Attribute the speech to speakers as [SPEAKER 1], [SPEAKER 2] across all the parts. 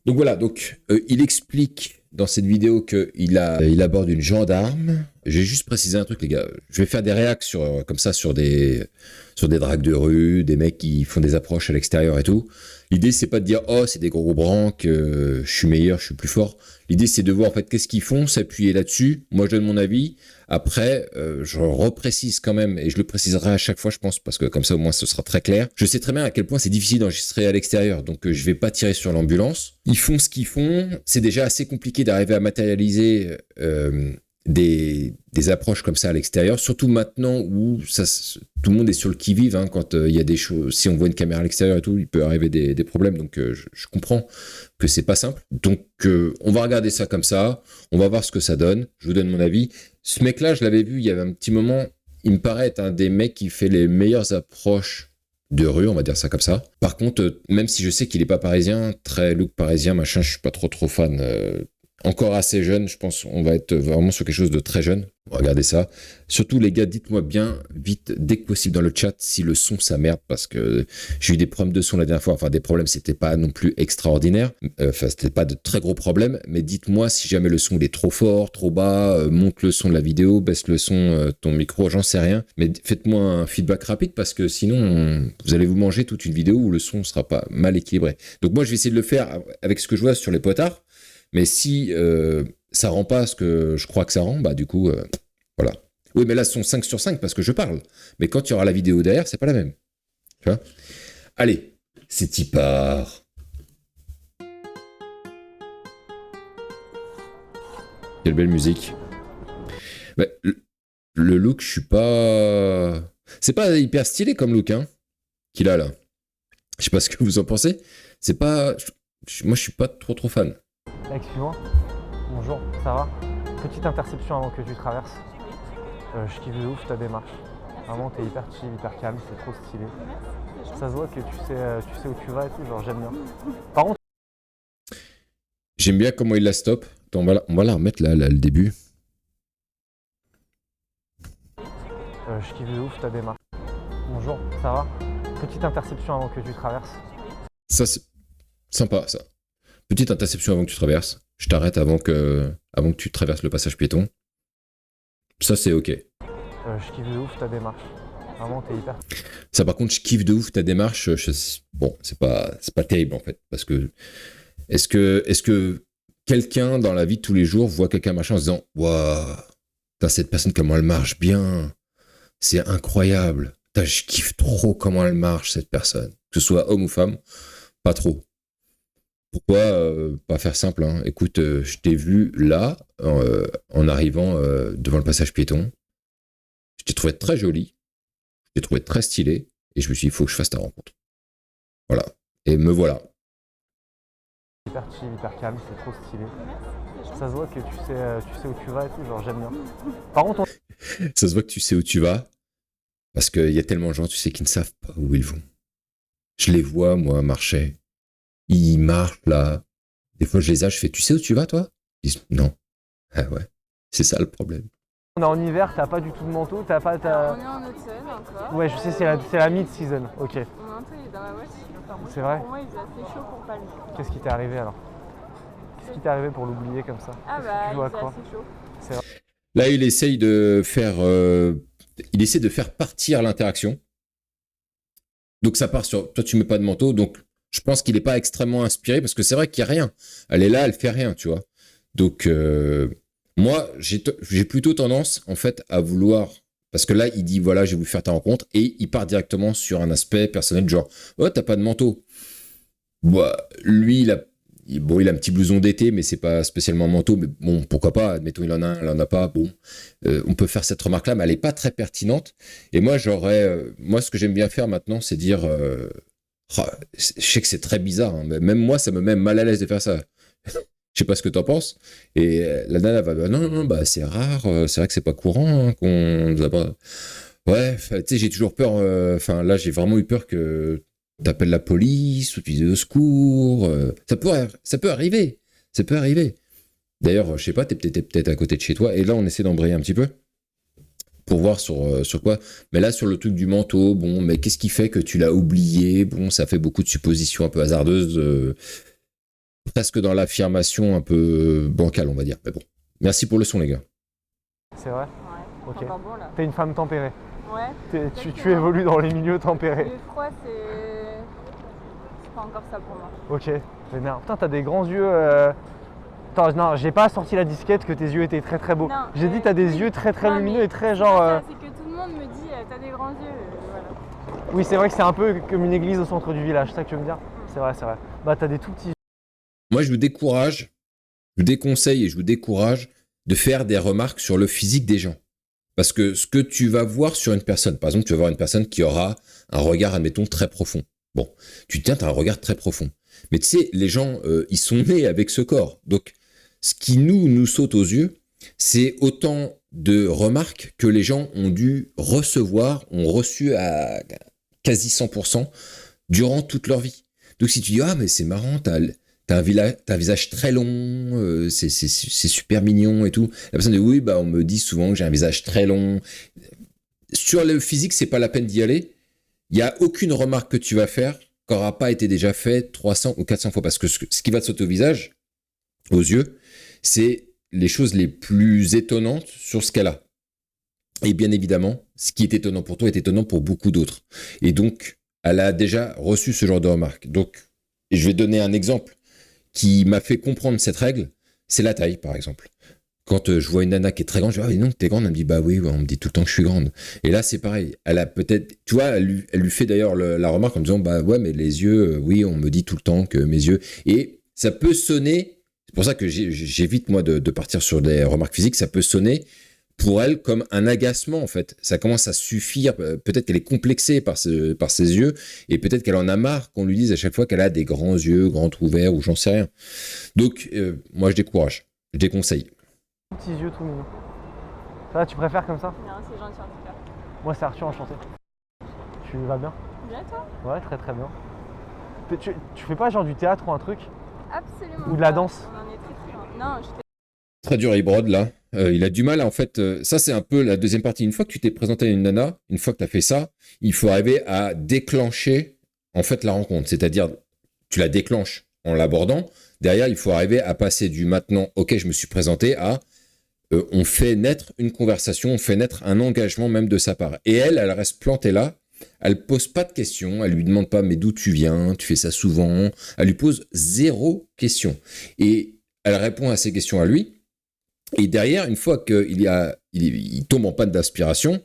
[SPEAKER 1] Donc voilà, il explique dans cette vidéo il aborde une gendarme. J'ai juste précisé un truc, les gars. Je vais faire des réacts comme ça sur des dragues de rue, des mecs qui font des approches à l'extérieur et tout. L'idée, c'est pas de dire oh c'est des gros branques, je suis meilleur, je suis plus fort. L'idée, c'est de voir en fait qu'est-ce qu'ils font, s'appuyer là-dessus. Moi, je donne mon avis. Après, je reprécise quand même, et je le préciserai à chaque fois, je pense, parce que comme ça, au moins, ce sera très clair. Je sais très bien à quel point c'est difficile d'enregistrer à l'extérieur, donc je vais pas tirer sur l'ambulance. Ils font ce qu'ils font. C'est déjà assez compliqué d'arriver à matérialiser des approches comme ça à l'extérieur, surtout maintenant où tout le monde est sur le qui-vive. Hein, quand il y a des choses, si on voit une caméra à l'extérieur et tout, il peut arriver des problèmes. Donc, je comprends que c'est pas simple. Donc, on va regarder ça comme ça. On va voir ce que ça donne. Je vous donne mon avis. Ce mec-là, je l'avais vu il y avait un petit moment. Il me paraît être un des mecs qui fait les meilleures approches de rue, on va dire ça comme ça. Par contre, même si je sais qu'il est pas parisien, très look parisien, machin, je suis pas trop fan. Encore assez jeune, je pense on va être vraiment sur quelque chose de très jeune. Regardez ça. Surtout les gars, dites-moi bien vite dès que possible dans le chat si le son ça merde, parce que j'ai eu des problèmes de son la dernière fois. Enfin des problèmes, c'était pas non plus extraordinaire. Enfin c'était pas de très gros problèmes, mais dites-moi si jamais le son il est trop fort, trop bas, monte le son de la vidéo, baisse le son, ton micro, j'en sais rien. Mais faites-moi un feedback rapide parce que sinon vous allez vous manger toute une vidéo où le son sera pas mal équilibré. Donc moi je vais essayer de le faire avec ce que je vois sur les potards. Mais si ça rend pas ce que je crois que ça rend, bah du coup, voilà. Oui, mais là, ce sont 5 sur 5 parce que je parle. Mais quand il y aura la vidéo derrière, c'est pas la même. Tu vois ? Allez, c'est y part. Quelle belle musique. Bah, le look, je suis pas... C'est pas hyper stylé comme look, hein, qu'il a là. Je sais pas ce que vous en pensez. C'est pas... Moi, je suis pas trop fan.
[SPEAKER 2] Excuse-moi. Bonjour, ça va? Petite interception avant que tu traverses. Je kiffe de ouf ta démarche. Vraiment, t'es hyper chill, hyper calme, c'est trop stylé. Ça se voit que tu sais où tu vas et tout, genre j'aime bien. Par contre,
[SPEAKER 1] J'aime bien comment il la stoppe. Attends, on va la remettre là, le début.
[SPEAKER 2] je kiffe de ouf ta démarche. Bonjour, ça va? Petite interception avant que tu traverses.
[SPEAKER 1] Ça, c'est sympa, ça. Petite interception avant que tu traverses. Je t'arrête avant que tu traverses le passage piéton. Ça, c'est ok.
[SPEAKER 2] Je kiffe de ouf ta démarche. Vraiment, t'es hyper...
[SPEAKER 1] Ça, par contre, je kiffe de ouf ta démarche. Bon, c'est pas terrible, en fait. Parce que est-ce que quelqu'un dans la vie de tous les jours voit quelqu'un machin en se disant « Waouh, cette personne, comment elle marche bien. C'est incroyable. Je kiffe trop comment elle marche, cette personne. » Que ce soit homme ou femme, pas trop. Pourquoi pas faire simple, hein. Écoute, je t'ai vu là, en arrivant devant le passage piéton. Je t'ai trouvé très jolie, je t'ai trouvé très stylé, et je me suis dit, il faut que je fasse ta rencontre. Voilà. Et me voilà.
[SPEAKER 2] Hyper chill, hyper calme, c'est trop stylé. Ça se voit que tu sais où tu vas et tout, genre j'aime bien. Par contre,
[SPEAKER 1] Ça se voit que tu sais où tu vas, parce qu'il y a tellement de gens, tu sais, qui ne savent pas où ils vont. Je les vois, moi, marcher. Ils marchent là. Des fois, je les ai, je fais, tu sais où tu vas, toi? Ils disent, non. Ah ouais, c'est ça le problème.
[SPEAKER 2] on est en hiver, t'as pas du tout de manteau, t'as pas...
[SPEAKER 3] On est en automne encore.
[SPEAKER 2] Ouais, je sais, c'est la mid-season, ok.
[SPEAKER 3] Mon manteau il est dans la voiture. Enfin,
[SPEAKER 2] C'est vrai?
[SPEAKER 3] Pour moi, il est assez chaud pour pas le mettre.
[SPEAKER 2] Qu'est-ce qui t'est arrivé alors? Qu'est-ce qui t'est arrivé pour l'oublier comme ça?
[SPEAKER 3] Ah
[SPEAKER 2] Qu'est-ce
[SPEAKER 3] bah,
[SPEAKER 2] que tu joues à
[SPEAKER 3] il est
[SPEAKER 2] quoi?
[SPEAKER 3] assez chaud.
[SPEAKER 2] C'est vrai.
[SPEAKER 1] Là, il essaye de faire... il essaie de faire partir l'interaction. Donc, ça part sur... Toi, tu mets pas de manteau, donc je pense qu'il est pas extrêmement inspiré, parce que c'est vrai qu'il y a rien. Elle est là, elle fait rien, tu vois. Donc, moi, j'ai plutôt tendance, en fait, à vouloir... Parce que là, il dit, voilà, j'ai voulu faire ta rencontre, et il part directement sur un aspect personnel, genre, oh, t'as pas de manteau. Bah, lui, il a un petit blouson d'été, mais c'est pas spécialement un manteau, mais bon, pourquoi pas, admettons, il en a un, il en a pas, bon. On peut faire cette remarque-là, mais elle est pas très pertinente. Et moi, moi, ce que j'aime bien faire maintenant, c'est dire, oh, je sais que c'est très bizarre, hein, mais même moi, ça me met mal à l'aise de faire ça. Je sais pas ce que t'en penses. Et la nana va, non, bah, c'est rare, c'est vrai que c'est pas courant, hein, qu'on nous a pas... Ouais, tu sais, j'ai toujours peur, enfin, là, j'ai vraiment eu peur que t'appelles la police ou tu dis au secours. Ça peut arriver. Ça peut arriver. D'ailleurs, je sais pas, t'es peut-être à côté de chez toi. Et là, on essaie d'embrayer un petit peu pour voir sur quoi. Mais là, sur le truc du manteau, bon, mais qu'est-ce qui fait que tu l'as oublié? Bon, ça fait beaucoup de suppositions un peu hasardeuses. presque dans l'affirmation un peu bancale, on va dire. Mais bon, merci pour le son, les gars.
[SPEAKER 2] C'est vrai?
[SPEAKER 3] Ouais.
[SPEAKER 2] Ok.
[SPEAKER 3] Enfin bon là.
[SPEAKER 2] T'es une femme tempérée.
[SPEAKER 3] Ouais.
[SPEAKER 2] Tu
[SPEAKER 3] exactement.
[SPEAKER 2] évolues dans les milieux tempérés.
[SPEAKER 3] Le froid, c'est pas encore ça pour moi.
[SPEAKER 2] Ok, génial. Putain, t'as des grands yeux. Attends, non, j'ai pas sorti la disquette que tes yeux étaient très très beaux.
[SPEAKER 3] Non,
[SPEAKER 2] J'ai dit t'as des
[SPEAKER 3] oui.
[SPEAKER 2] yeux très très
[SPEAKER 3] Non,
[SPEAKER 2] lumineux
[SPEAKER 3] mais
[SPEAKER 2] et très
[SPEAKER 3] c'est
[SPEAKER 2] genre.
[SPEAKER 3] pas ça, c'est que tout le monde me dit t'as des grands yeux. Voilà.
[SPEAKER 2] Oui, c'est vrai que c'est un peu comme une église au centre du village, c'est ça que tu veux me dire? C'est vrai, c'est vrai. Bah, t'as des tout petits.
[SPEAKER 1] Moi, je vous décourage, je vous déconseille et je vous décourage de faire des remarques sur le physique des gens. Parce que ce que tu vas voir sur une personne, par exemple, tu vas voir une personne qui aura un regard, admettons, très profond. Bon, tu te tiens, tu as un regard très profond. Mais tu sais, les gens, ils sont nés avec ce corps. Donc, ce qui nous saute aux yeux, c'est autant de remarques que les gens ont dû recevoir, ont reçu à quasi 100% durant toute leur vie. Donc, si tu dis, ah, mais c'est marrant, t'as un visage très long, c'est super mignon et tout. La personne dit, oui, bah, on me dit souvent que j'ai un visage très long. Sur le physique, c'est pas la peine d'y aller. Il n'y a aucune remarque que tu vas faire qui n'aura pas été déjà faite 300 ou 400 fois. Parce que ce qui va te sauter au visage, aux yeux, c'est les choses les plus étonnantes sur ce qu'elle a. Et bien évidemment, ce qui est étonnant pour toi est étonnant pour beaucoup d'autres. Et donc, elle a déjà reçu ce genre de remarques. Donc, et je vais donner un exemple qui m'a fait comprendre cette règle, c'est la taille, par exemple. Quand je vois une nana qui est très grande, je dis « Ah, non, t'es grande ?» Elle me dit « Bah oui, on me dit tout le temps que je suis grande. » Et là, c'est pareil. Elle a peut-être... Tu vois, elle lui fait d'ailleurs la remarque en disant « Bah ouais, mais les yeux, oui, on me dit tout le temps que mes yeux... » Et ça peut sonner... C'est pour ça que j'évite, moi, de partir sur des remarques physiques. Ça peut sonner, pour elle, comme un agacement, en fait. Ça commence à suffire. Peut-être qu'elle est complexée par ses yeux. Et peut-être qu'elle en a marre qu'on lui dise à chaque fois qu'elle a des grands yeux, grands ouverts, ou j'en sais rien. Donc, moi, je décourage. Je déconseille.
[SPEAKER 2] Petits yeux tout mignons. Ça va, tu préfères comme ça?
[SPEAKER 3] Non, c'est gentil en tout cas.
[SPEAKER 2] Moi, c'est Arthur, enchanté. Tu vas bien?
[SPEAKER 3] Bien toi?
[SPEAKER 2] Ouais, très très bien. Tu fais pas genre du théâtre ou un truc?
[SPEAKER 3] Absolument.
[SPEAKER 2] Ou de la
[SPEAKER 3] pas.
[SPEAKER 2] danse?
[SPEAKER 3] On en est très très loin. Non, j'étais.
[SPEAKER 1] Très dur, il brode là. Il a du mal, en fait. Ça, c'est un peu la deuxième partie. Une fois que tu t'es présenté à une nana, une fois que tu as fait ça, il faut arriver à déclencher, en fait, la rencontre. C'est-à-dire, tu la déclenches en l'abordant. Derrière, il faut arriver à passer du maintenant, ok, je me suis présenté, à on fait naître une conversation, on fait naître un engagement même de sa part. Et elle reste plantée là. Elle pose pas de questions. Elle lui demande pas, mais d'où tu viens? Tu fais ça souvent? Elle lui pose zéro question. Et elle répond à ces questions à lui. Et derrière, une fois qu'il tombe en panne d'inspiration,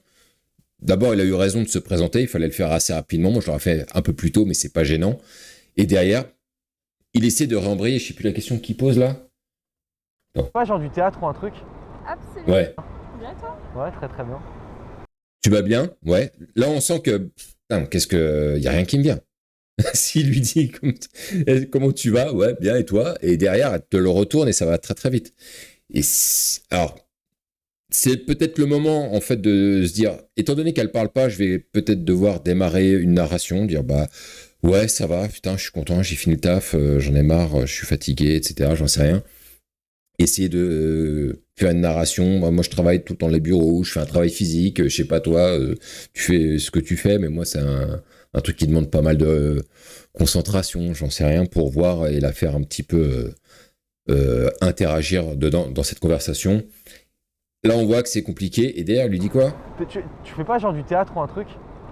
[SPEAKER 1] d'abord, il a eu raison de se présenter. Il fallait le faire assez rapidement. Moi, je l'aurais fait un peu plus tôt, mais c'est pas gênant. Et derrière, il essaie de réembrayer. Je sais plus la question qu'il pose là.
[SPEAKER 2] Pas genre du théâtre ou un truc?
[SPEAKER 3] Absolument.
[SPEAKER 1] Ouais.
[SPEAKER 3] Bien toi?
[SPEAKER 2] Ouais, très très bien.
[SPEAKER 1] Tu vas bien? Ouais. Là, on sent que... Putain, il y a rien qui me vient. S'il lui dit comment tu vas? Ouais, bien, et toi? Et derrière, elle te le retourne et ça va très très vite. Alors, c'est peut-être le moment, en fait, de se dire, étant donné qu'elle parle pas, je vais peut-être devoir démarrer une narration, dire, bah, ouais, ça va, putain, je suis content, j'ai fini le taf, j'en ai marre, je suis fatigué, etc., j'en sais rien. Essayer de faire une narration. Moi, je travaille tout le temps dans les bureaux, je fais un travail physique, je sais pas toi, tu fais ce que tu fais, mais moi, c'est un truc qui demande pas mal de concentration, j'en sais rien, pour voir et la faire un petit peu interagir dedans, dans cette conversation. Là, on voit que c'est compliqué, et derrière, elle lui dit quoi?
[SPEAKER 2] Tu fais pas genre du théâtre ou un truc?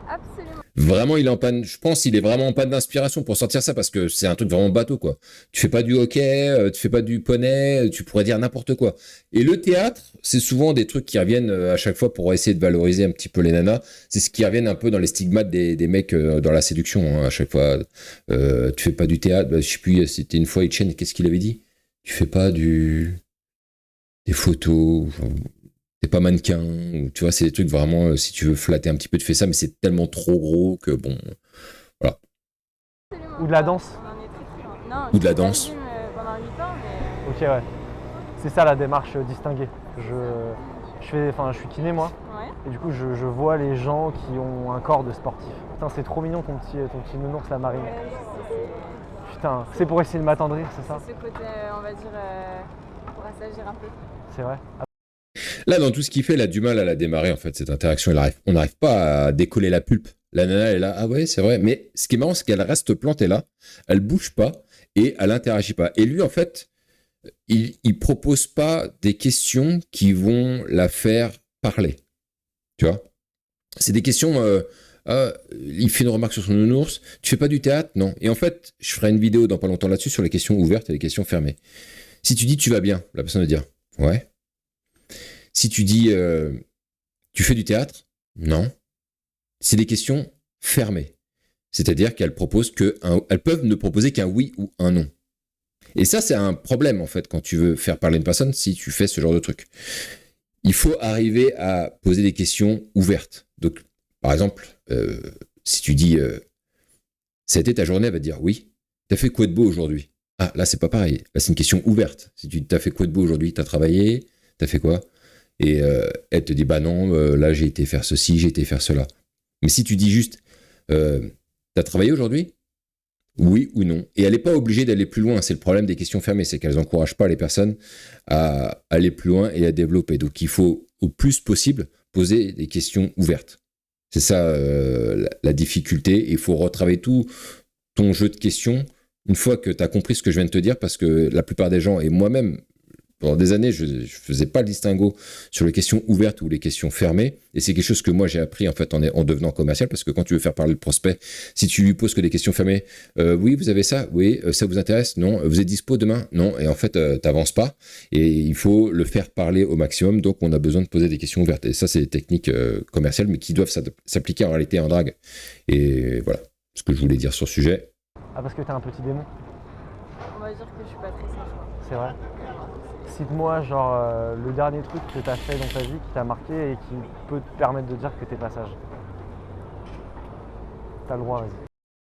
[SPEAKER 3] Absolument.
[SPEAKER 1] Vraiment, il est en panne. Je pense qu'il est vraiment en panne d'inspiration pour sortir ça parce que c'est un truc vraiment bateau, quoi. Tu fais pas du hockey, tu fais pas du poney, tu pourrais dire n'importe quoi. Et le théâtre, c'est souvent des trucs qui reviennent à chaque fois pour essayer de valoriser un petit peu les nanas. C'est ce qui reviennent un peu dans les stigmates des mecs dans la séduction, hein, à chaque fois. Tu fais pas du théâtre, bah, je sais plus, c'était une fois Etienne, qu'est-ce qu'il avait dit? Tu fais pas des photos, t'es pas mannequin, ou tu vois, c'est des trucs vraiment, si tu veux flatter un petit peu, tu fais ça, mais c'est tellement trop gros que bon, voilà.
[SPEAKER 3] Absolument.
[SPEAKER 2] Ou de la danse?
[SPEAKER 3] On en est très très loin. Non,
[SPEAKER 1] Ou de la
[SPEAKER 3] j'ai fait
[SPEAKER 1] danse.
[SPEAKER 3] le gym, pendant 8 ans, mais.
[SPEAKER 2] Ok, ouais. C'est ça la démarche distinguée. Je suis kiné moi,
[SPEAKER 3] Ouais.
[SPEAKER 2] et du coup je vois les gens qui ont un corps de sportif. Putain, c'est trop mignon ton petit nounours, la Marine.
[SPEAKER 3] Ouais, je sais,
[SPEAKER 2] Putain, c'est pour essayer de m'attendrir, c'est ça?
[SPEAKER 3] c'est ce côté, on va dire, pour assagir un peu.
[SPEAKER 2] C'est vrai?
[SPEAKER 1] Là, dans tout ce qu'il fait, il a du mal à la démarrer, en fait, cette interaction. On n'arrive pas à décoller la pulpe. La nana, elle est là, ah ouais, c'est vrai. Mais ce qui est marrant, c'est qu'elle reste plantée là, elle bouge pas, et elle n'interagit pas. Et lui, en fait, il propose pas des questions qui vont la faire parler. Tu vois? C'est des questions... il fait une remarque sur son nounours. Tu fais pas du théâtre? Non. Et en fait, je ferai une vidéo dans pas longtemps là-dessus sur les questions ouvertes et les questions fermées. Si tu dis tu vas bien, la personne va dire ouais. Si tu dis tu fais du théâtre? Non. C'est des questions fermées. C'est-à-dire qu'elles peuvent ne proposer qu'un oui ou un non. Et ça, c'est un problème, en fait, quand tu veux faire parler une personne, si tu fais ce genre de truc. Il faut arriver à poser des questions ouvertes. Donc, par exemple, si tu dis ça a été ta journée, elle va te dire oui. T'as fait quoi de beau aujourd'hui? Ah, là, c'est pas pareil. Là, c'est une question ouverte. Si tu t'as fait quoi de beau aujourd'hui? T'as travaillé? T'as fait quoi? Et elle te dit bah non, là, j'ai été faire ceci, j'ai été faire cela. Mais si tu dis juste t'as travaillé aujourd'hui? Oui ou non. Et elle n'est pas obligée d'aller plus loin. C'est le problème des questions fermées, c'est qu'elles n'encouragent pas les personnes à aller plus loin et à développer. Donc il faut au plus possible poser des questions ouvertes. C'est ça la difficulté. Et il faut retravailler tout ton jeu de questions une fois que tu as compris ce que je viens de te dire, parce que la plupart des gens, et moi-même, pendant des années, je ne faisais pas le distinguo sur les questions ouvertes ou les questions fermées. Et c'est quelque chose que moi, j'ai appris en fait en devenant commercial, parce que quand tu veux faire parler le prospect, si tu lui poses que des questions fermées, oui, vous avez ça, oui, ça vous intéresse, non, vous êtes dispo demain, non, et en fait, tu n'avances pas. Et il faut le faire parler au maximum, donc on a besoin de poser des questions ouvertes. Et ça, c'est des techniques commerciales, mais qui doivent s'appliquer en réalité en drague. Et voilà ce que je voulais dire sur ce sujet.
[SPEAKER 2] Ah, parce que t'as un petit démon?
[SPEAKER 3] On va dire que je suis pas très sage, quoi.
[SPEAKER 2] C'est vrai? Cite-moi genre le dernier truc que t'as fait dans ta vie qui t'a marqué et qui peut te permettre de dire que t'es pas sage. T'as le droit, vas-y.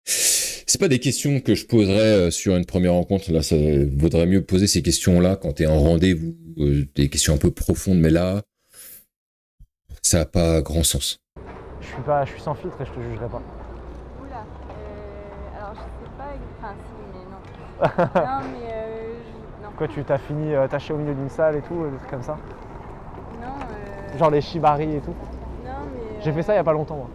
[SPEAKER 1] C'est pas des questions que je poserais sur une première rencontre. Là, ça vaudrait mieux poser ces questions-là quand t'es en rendez-vous, des questions un peu profondes, mais là, ça n'a pas grand sens.
[SPEAKER 2] Je suis sans filtre et je te jugerai pas.
[SPEAKER 3] Oula, alors je sais pas, enfin si, mais non. Non, mais non.
[SPEAKER 2] Quoi, tu t'as fini taché au milieu d'une salle et tout, des trucs comme ça?
[SPEAKER 3] Non,
[SPEAKER 2] Genre les shibari et tout?
[SPEAKER 3] non, mais.
[SPEAKER 2] J'ai fait ça il y a pas longtemps, moi.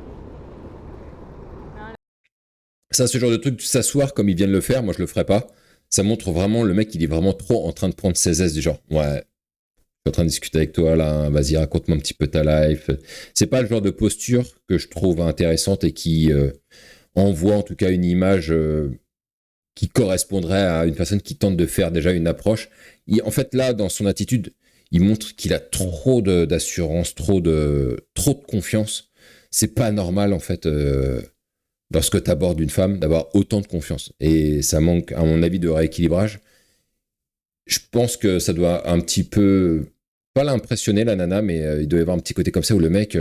[SPEAKER 1] Ça, ce genre de truc, s'asseoir comme ils viennent le faire, moi je le ferais pas. Ça montre vraiment le mec, il est vraiment trop en train de prendre ses aises du genre, ouais, je suis en train de discuter avec toi là, vas-y, raconte-moi un petit peu ta life. C'est pas le genre de posture que je trouve intéressante et qui envoie en tout cas une image qui correspondrait à une personne qui tente de faire déjà une approche. En fait, là, dans son attitude, il montre qu'il a trop d'assurance, trop de confiance. C'est pas normal, en fait, lorsque tu abordes une femme, d'avoir autant de confiance. Et ça manque, à mon avis, de rééquilibrage. Je pense que ça doit un petit peu, pas l'impressionner, la nana, mais il doit y avoir un petit côté comme ça où le mec,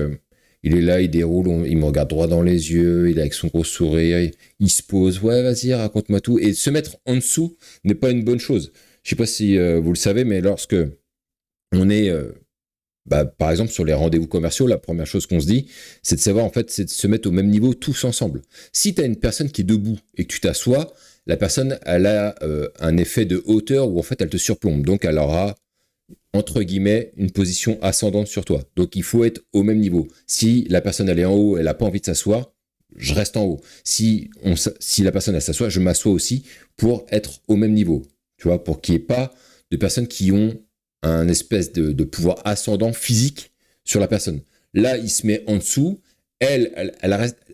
[SPEAKER 1] il est là, il déroule, il me regarde droit dans les yeux, il est avec son gros sourire, il se pose, ouais, vas-y, raconte-moi tout. Et se mettre en dessous n'est pas une bonne chose. Je sais pas si vous le savez, mais lorsque on est, par exemple, sur les rendez-vous commerciaux, la première chose qu'on se dit, c'est de savoir, en fait, c'est de se mettre au même niveau tous ensemble. Si tu as une personne qui est debout et que tu t'assois, la personne, elle a un effet de hauteur où, en fait, elle te surplombe. Donc, elle aura, entre guillemets, une position ascendante sur toi. Donc, il faut être au même niveau. Si la personne, elle est en haut, elle n'a pas envie de s'asseoir, je reste en haut. Si la personne, elle s'assoit, je m'assois aussi pour être au même niveau. Tu vois, pour qu'il n'y ait pas de personnes qui ont un espèce de pouvoir ascendant physique sur la personne. Là, il se met en dessous. Elle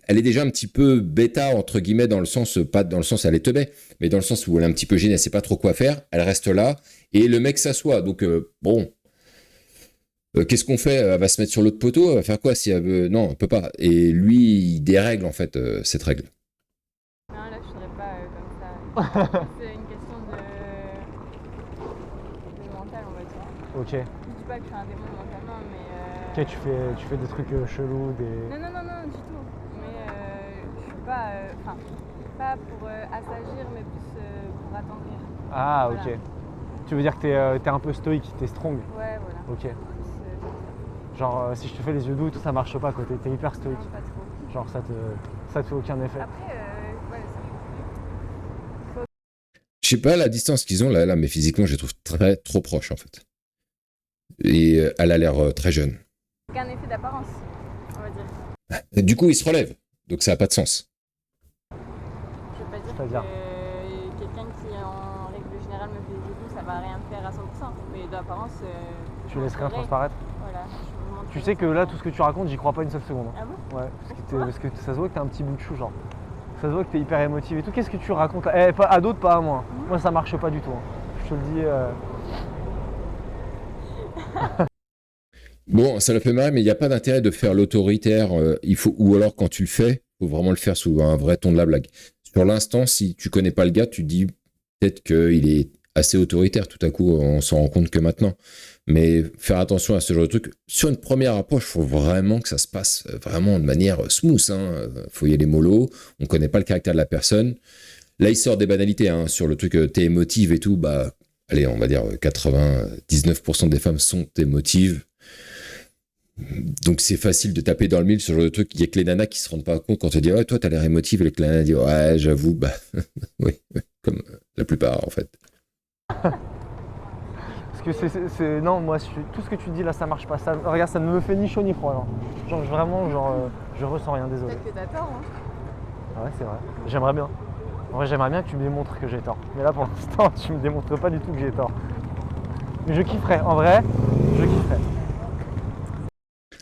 [SPEAKER 1] est déjà un petit peu bêta, entre guillemets, dans le sens, pas dans le sens elle est teubée, mais dans le sens où elle est un petit peu gênée, elle sait pas trop quoi faire, elle reste là, et le mec s'assoit. Donc, qu'est-ce qu'on fait? Elle va se mettre sur l'autre poteau, elle va faire quoi si elle veut? Non, elle peut pas. Et lui, il dérègle, en fait, cette règle.
[SPEAKER 3] Non, là, je serais pas comme ça. C'est une question de mental, on va dire.
[SPEAKER 2] Ok.
[SPEAKER 3] Je dis pas que je suis un démon mentalement, mais.
[SPEAKER 2] Ok, tu fais des trucs chelous, des...
[SPEAKER 3] Non, du tout. Mais je suis pas. Enfin, pas pour assagir, mais plus pour attendrir.
[SPEAKER 2] Ah,
[SPEAKER 3] Voilà.
[SPEAKER 2] ok. Tu veux dire que t'es un peu stoïque, t'es strong?
[SPEAKER 3] Ouais, voilà.
[SPEAKER 2] Ok. Genre, si je te fais les yeux doux et tout, ça marche pas, quoi. T'es hyper stoïque.
[SPEAKER 3] Non, pas trop.
[SPEAKER 2] Genre, ça te fait aucun effet.
[SPEAKER 3] Après, ouais, ça.
[SPEAKER 1] Je sais pas la distance qu'ils ont là, mais physiquement, je les trouve trop proches, en fait. Et elle a l'air très jeune.
[SPEAKER 3] Aucun effet d'apparence, on va dire.
[SPEAKER 1] Et du coup, il se relève. Donc, ça n'a pas de sens.
[SPEAKER 3] Je veux pas dire
[SPEAKER 2] C'est-à-dire
[SPEAKER 3] que quelqu'un qui est en coup, ça va rien faire à 100%. Mais d'apparence,
[SPEAKER 2] Tu laisses rien transparaître.
[SPEAKER 3] Voilà.
[SPEAKER 2] Tu sais que là, tout ce que tu racontes, j'y crois pas une seule seconde.
[SPEAKER 3] Ah bon?
[SPEAKER 2] Ouais, parce que ça se voit que t'es un petit bout de chou, genre. Ça se voit que t'es hyper émotive et tout. Qu'est-ce que tu racontes là? Pas à d'autres, pas à moi. Moi, ça marche pas du tout. Je te le dis.
[SPEAKER 1] Bon, ça le fait marrer, mais il n'y a pas d'intérêt de faire l'autoritaire. Ou alors quand tu le fais, il faut vraiment le faire sous un vrai ton de la blague. Sur l'instant, si tu connais pas le gars, tu te dis peut-être qu'il est assez autoritaire. Tout à coup, on s'en rend compte que maintenant. Mais faire attention à ce genre de truc. Sur une première approche, il faut vraiment que ça se passe vraiment de manière smooth. Faut y aller mollo. On connaît pas le caractère de la personne. Là, il sort des banalités sur le truc t'es émotive et tout. Bah, allez, on va dire 99% des femmes sont émotives. Donc c'est facile de taper dans le mille ce genre de truc. Il y a que les nanas qui se rendent pas compte quand tu dis ouais, toi t'as l'air émotive, et que la nana dit ouais, j'avoue, bah oui, comme la plupart en fait.
[SPEAKER 2] Parce que non, moi tout ce que tu dis là, ça marche pas. Regarde, ça ne me fait ni chaud ni froid. Genre vraiment, je ressens rien, désolé.
[SPEAKER 3] Peut-être que t'as tort.
[SPEAKER 2] Ouais, c'est vrai. J'aimerais bien. En vrai, j'aimerais bien que tu me démontres que j'ai tort. Mais là, pour l'instant, tu me démontres pas du tout que j'ai tort. Mais je kifferais. En vrai, je kifferais.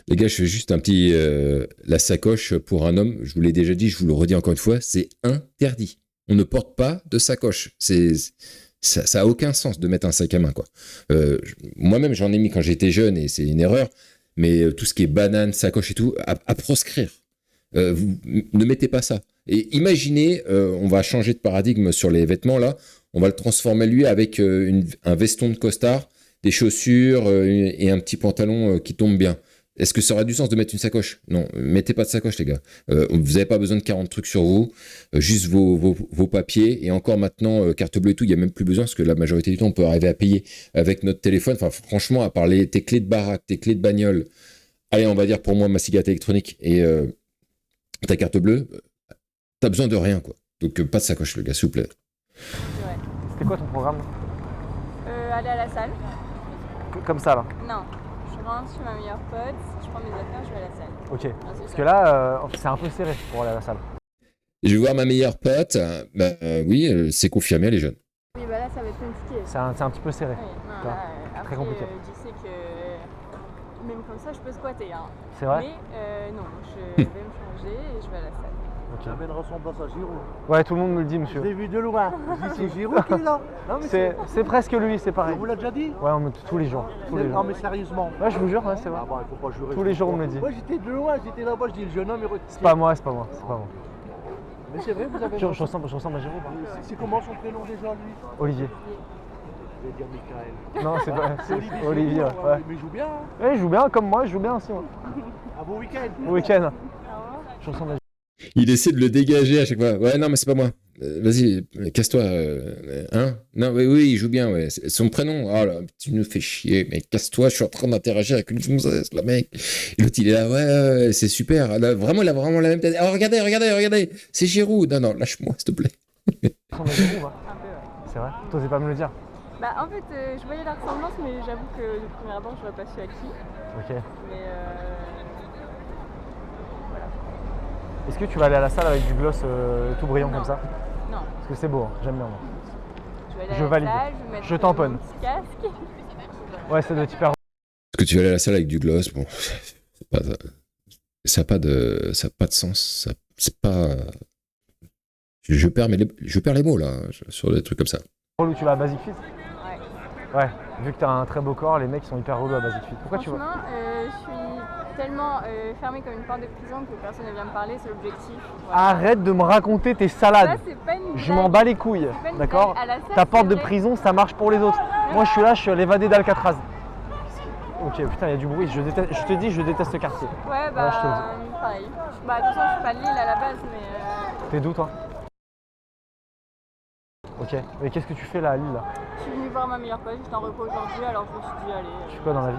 [SPEAKER 1] Les gars, je fais juste un petit... la sacoche pour un homme, je vous l'ai déjà dit, je vous le redis encore une fois, c'est interdit. On ne porte pas de sacoche. Ça a aucun sens de mettre un sac à main, quoi. Moi-même, j'en ai mis quand j'étais jeune et c'est une erreur, mais tout ce qui est banane, sacoche et tout, à proscrire. Vous ne mettez pas ça. Et imaginez, on va changer de paradigme sur les vêtements, là, on va le transformer, lui, avec un veston de costard, des chaussures et un petit pantalon qui tombe bien. Est-ce que ça aurait du sens de mettre une sacoche? Non, mettez pas de sacoche, les gars. Vous n'avez pas besoin de 40 trucs sur vous, juste vos papiers. Et encore maintenant, carte bleue et tout, il n'y a même plus besoin, parce que la majorité du temps, on peut arriver à payer avec notre téléphone. Enfin, franchement, à part tes clés de baraque, tes clés de bagnole, allez, on va dire pour moi, ma cigarette électronique et ta carte bleue, t'as besoin de rien, quoi. Donc, pas de sacoche, les gars, s'il vous plaît.
[SPEAKER 3] Ouais.
[SPEAKER 2] C'était quoi ton programme?
[SPEAKER 3] Aller à la salle.
[SPEAKER 2] Comme ça, là?
[SPEAKER 3] Non. Je rentre chez ma meilleure pote, je prends mes affaires, je vais à la salle.
[SPEAKER 2] Ok.
[SPEAKER 3] Non,
[SPEAKER 2] Parce
[SPEAKER 3] ça.
[SPEAKER 2] que là, c'est un peu serré pour aller à la salle.
[SPEAKER 1] Je vais voir ma meilleure pote. Oui, c'est confirmé, elle est jeune.
[SPEAKER 3] Oui, bah là, ça va être compliqué.
[SPEAKER 2] C'est un petit peu serré.
[SPEAKER 3] Oui, non,
[SPEAKER 2] Toi,
[SPEAKER 3] là, après,
[SPEAKER 2] très compliqué.
[SPEAKER 3] je sais que même comme ça, je peux squatter.
[SPEAKER 2] C'est vrai?
[SPEAKER 3] Mais non, je vais me changer et je vais à la salle.
[SPEAKER 2] Ok.
[SPEAKER 4] J'avais une ressemblance à Giroud.
[SPEAKER 2] Ouais, tout le monde me le dit,
[SPEAKER 4] Je
[SPEAKER 2] monsieur.
[SPEAKER 4] l'ai vu de loin. Je dis, c'est Giroud qui est là. Non, mais
[SPEAKER 2] C'est presque lui, c'est pareil.
[SPEAKER 4] On vous l'a déjà dit?
[SPEAKER 2] Ouais, tous les jours. Tous les
[SPEAKER 4] Non,
[SPEAKER 2] jours.
[SPEAKER 4] mais sérieusement.
[SPEAKER 2] Ouais, je vous jure, ouais, c'est vrai.
[SPEAKER 4] Ah bah, il faut pas jurer.
[SPEAKER 2] Tous les jours, on me le dit.
[SPEAKER 4] Moi, j'étais de loin, j'étais là-bas, je dis, le jeune homme,
[SPEAKER 2] C'est pas moi, c'est pas moi.
[SPEAKER 4] Mais c'est vrai, vous avez.
[SPEAKER 2] Je ressemble à Jérôme. Hein.
[SPEAKER 4] C'est comment son prénom déjà, lui?
[SPEAKER 2] Olivier.
[SPEAKER 4] Je vais dire Michael.
[SPEAKER 2] Non, c'est pas.
[SPEAKER 4] C'est Olivier.
[SPEAKER 2] Olivier,
[SPEAKER 4] Giroud,
[SPEAKER 2] ouais.
[SPEAKER 4] Mais il joue bien.
[SPEAKER 2] Ouais, il joue bien, comme moi, je joue bien aussi. Moi.
[SPEAKER 4] À vos week-ends.
[SPEAKER 2] Au week-end. Je ressemble à
[SPEAKER 1] Il essaie de le dégager à chaque fois. Ouais, non, mais c'est pas moi. Vas-y, casse-toi. Hein? Non, oui, il joue bien, ouais. Son prénom, oh là, tu nous fais chier, mais casse-toi, je suis en train d'interagir avec une gonzesse, là, mec. Et l'autre, il est là, ouais, c'est super. Là, vraiment, il a vraiment la même tête. Oh, regardez, c'est Giroud. Non, lâche-moi, s'il te plaît.
[SPEAKER 2] Je ressemble à Jérôme, hein.
[SPEAKER 3] Un peu, ouais.
[SPEAKER 2] C'est vrai? T'osais pas me le dire?
[SPEAKER 3] Bah, en fait, je voyais la ressemblance, mais j'avoue que de premier abord, j'aurais pas su à qui.
[SPEAKER 2] Ok.
[SPEAKER 3] Mais
[SPEAKER 2] Est-ce que tu vas aller à la salle avec du gloss tout brillant
[SPEAKER 3] Non.
[SPEAKER 2] comme ça?
[SPEAKER 3] non.
[SPEAKER 2] Parce que c'est beau, hein. J'aime bien moi.
[SPEAKER 3] Je vais aller
[SPEAKER 2] Je
[SPEAKER 3] à
[SPEAKER 2] valide.
[SPEAKER 3] la salle, je vais mettre
[SPEAKER 2] Je tamponne.
[SPEAKER 3] mon petit casque.
[SPEAKER 2] Ouais, ça doit être hyper.
[SPEAKER 1] Est-ce que tu vas aller à la salle avec du gloss? Bon, ça n'a pas de sens. C'est pas. Je perds les mots là sur des trucs comme ça.
[SPEAKER 2] Relou, tu vas à Basic Fit?
[SPEAKER 3] Ouais.
[SPEAKER 2] Ouais. Vu que t'as un très beau corps, les mecs sont hyper relous à Basic Fit. Pourquoi tu vas?
[SPEAKER 3] Franchement, je suis tellement fermée comme une porte de prison que personne ne vient me parler, c'est l'objectif. Voilà.
[SPEAKER 2] Arrête de me raconter tes salades.
[SPEAKER 3] Ça, c'est pas une
[SPEAKER 2] Je
[SPEAKER 3] blague.
[SPEAKER 2] m'en bats les couilles,
[SPEAKER 3] C'est pas une
[SPEAKER 2] d'accord?
[SPEAKER 3] blague. À la salle,
[SPEAKER 2] Ta porte
[SPEAKER 3] c'est
[SPEAKER 2] de
[SPEAKER 3] vrai.
[SPEAKER 2] prison, ça marche pour les autres. Moi, je suis là, je suis l'évadé d'Alcatraz. Ok, putain, il y a du bruit. Je te dis, je déteste ce quartier.
[SPEAKER 3] Ouais,
[SPEAKER 2] Ouais, je te le
[SPEAKER 3] pareil. Bah, de toute façon, je suis pas de Lille à la base, mais
[SPEAKER 2] T'es d'où, toi? Ok. Mais qu'est-ce que tu fais là à Lille, là?
[SPEAKER 3] je suis venue voir ma meilleure pote, j'étais en repos aujourd'hui, alors je me suis dit, allez.
[SPEAKER 2] Tu fais quoi dans la vie?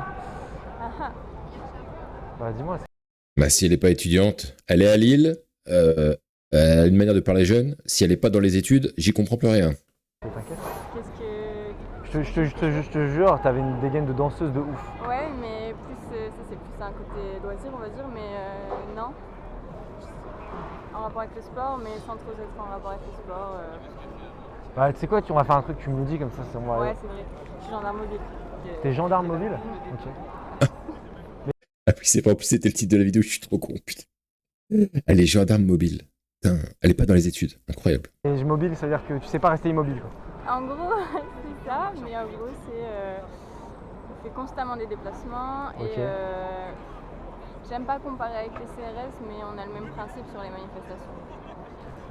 [SPEAKER 3] Ah, ah.
[SPEAKER 2] Bah, dis-moi.
[SPEAKER 1] Bah, si elle n'est pas étudiante, elle est à Lille. Elle a une manière de parler jeune. Si elle n'est pas dans les études, j'y comprends plus rien.
[SPEAKER 2] T'inquiète.
[SPEAKER 3] Qu'est-ce que.
[SPEAKER 2] Je te jure, t'avais une dégaine de danseuse de ouf.
[SPEAKER 3] Ouais, mais plus, ça c'est plus un côté loisir, on va dire, mais non. En rapport avec le sport, mais sans trop être en rapport avec le sport.
[SPEAKER 2] Bah, tu sais quoi, on va faire un truc, tu me le dis comme ça, c'est moi.
[SPEAKER 3] Ouais, c'est vrai. Je suis gendarme mobile.
[SPEAKER 2] T'es gendarme mobile? Ok.
[SPEAKER 1] Ah oui, c'est pas en plus, c'était le titre de la vidéo, je suis trop con, putain. Elle est gendarme mobile. Putain, elle est pas dans les études, incroyable.
[SPEAKER 2] Et mobile, ça veut dire que tu sais pas rester immobile, quoi.
[SPEAKER 3] En gros, c'est ça, mais en gros, on fait constamment des déplacements
[SPEAKER 2] Ok.
[SPEAKER 3] et j'aime pas comparer avec les CRS, mais on a le même principe sur les manifestations.